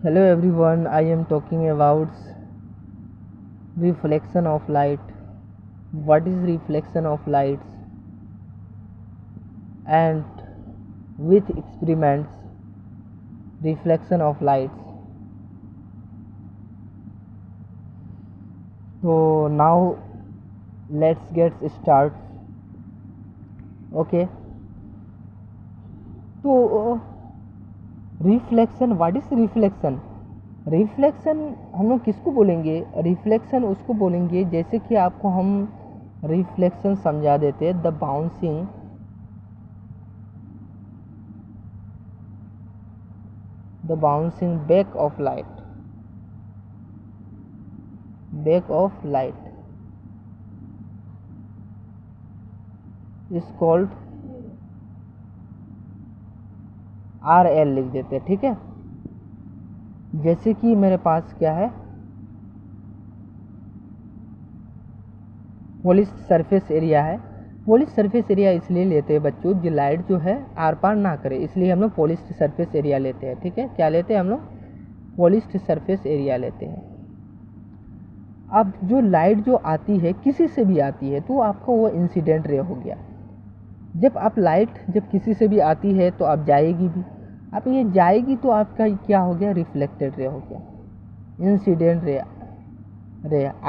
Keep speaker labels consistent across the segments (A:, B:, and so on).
A: Hello everyone, I am talking about reflection of light. What is reflection of lights? And with experiments, reflection of lights. So now let's get start. Okay. तो reflection, what is reflection? Reflection हम लोग किसको बोलेंगे? Reflection उसको बोलेंगे जैसे कि आपको हम रिफ्लेक्शन समझा देते हैं, the bouncing back of light is called RL लिख देते हैं, ठीक है। जैसे कि मेरे पास क्या है, पॉलिश सरफेस एरिया है। पॉलिश सरफेस एरिया इसलिए लेते हैं बच्चों, जो लाइट जो है आर पार ना करे, इसलिए हम लोग पॉलिश सरफेस एरिया लेते हैं, ठीक है। क्या लेते हैं हम लोग? पॉलिश सरफेस एरिया लेते हैं। अब जो लाइट जो आती है, किसी से भी आती है, तो आपका वो इंसिडेंट रे हो गया। जब किसी से भी आती है तो आप जाएगी भी, अब ये जाएगी तो आपका क्या हो गया? रिफ्लेक्टेड रे हो गया। इंसिडेंट रे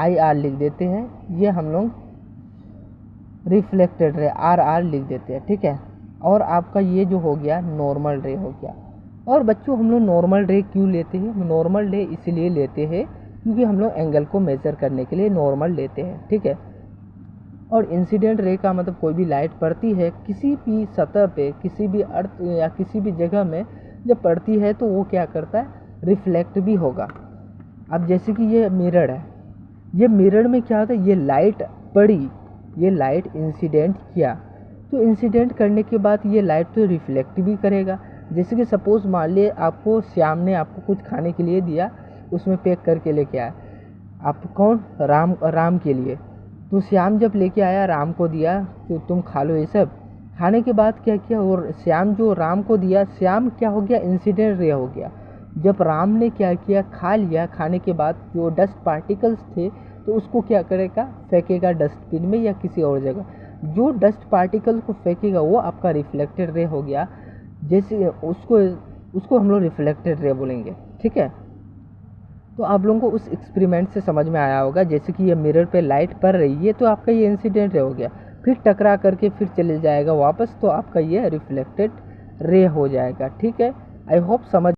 A: IR लिख देते हैं, ये हम लोग रिफ्लेक्टेड रे RR लिख देते हैं, ठीक है। और आपका ये जो हो गया नॉर्मल रे हो गया। और बच्चों हम लोग नॉर्मल रे क्यों लेते हैं? नॉर्मल रे इसलिए लेते हैं क्योंकि हम लोग एंगल को मेज़र करने के लिए नॉर्मल लेते हैं, ठीक है। और इंसिडेंट रे का मतलब कोई भी लाइट पड़ती है किसी भी सतह पे, किसी भी अर्थ या किसी भी जगह में जब पड़ती है तो वो क्या करता है? रिफ्लेक्ट भी होगा। अब जैसे कि ये मिरर है, ये मिरर में क्या होता है? ये लाइट पड़ी, ये लाइट इंसिडेंट किया, तो इंसिडेंट करने के बाद ये लाइट तो रिफ्लेक्ट भी करेगा। जैसे कि सपोज़ मान लिए आपको श्याम ने आपको कुछ खाने के लिए दिया, उसमें पैक करके लेके आया। आप कौन? राम के लिए। तो श्याम जब लेके आया, राम को दिया, तो तुम खा लो ये सब। खाने के बाद क्या किया? और श्याम जो राम को दिया, श्याम क्या हो गया? इंसिडेंट रे हो गया। जब राम ने क्या किया? खा लिया, खाने के बाद जो डस्ट पार्टिकल्स थे तो उसको क्या करेगा? फेंकेगा डस्टबिन में या किसी और जगह। जो डस्ट पार्टिकल को फेंकेगा वो आपका रिफ्लेक्टेड रे हो गया। जैसे उसको हम लोग रिफ्लेक्टेड रे बोलेंगे, ठीक है। तो आप लोगों को उस एक्सपेरिमेंट से समझ में आया होगा, जैसे कि ये मिरर पे लाइट पड़ रही है तो आपका ये इंसिडेंट रे हो गया, फिर टकरा करके फिर चले जाएगा वापस, तो आपका ये रिफ्लेक्टेड रे हो जाएगा, ठीक है। आई होप समझ